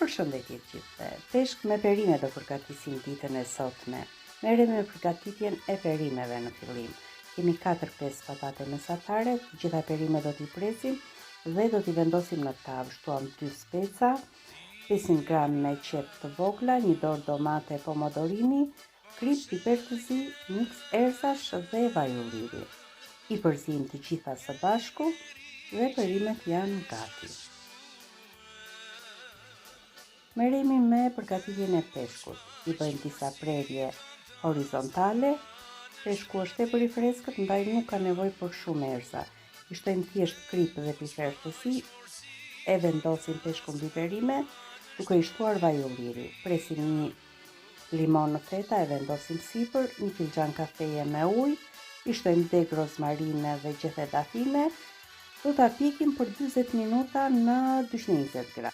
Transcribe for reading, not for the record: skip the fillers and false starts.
Përshëndetje gjithëve. Peshk me perime do përgatisim ditën e sotme. Merremi me përgatitjen e perimeve në fillim. Kemi 4-5 patate mesatare, gjitha perimet do t'i presim dhe do t'i vendosim në tavë. Shtuam 2 speca, 500 gram me qep të vogla, 1 dorë domate pomodorini, krip, piper të zi, mix erzash dhe vaj ulliri. I përzim të gjitha së bashku dhe perimet janë gati. Merremi me përgatitjen e peshkut. I bëjmë disa prerje horizontale. Peshku është tepër i freskët, ndaj nuk ka nevojë për shumë erza. I shtojmë thjesht krip dhe piper të zi, e vendosim peshkun mbi perime, duke i shtuar vaj ulliri. Presim 1 limon në feta, e vendosim sipër, 1 filxhan kafeje me ujë, i shtojmë deg rozmarine dhe gjethe dafine. Do ta pjekim për 40 minuta në 220 gradë.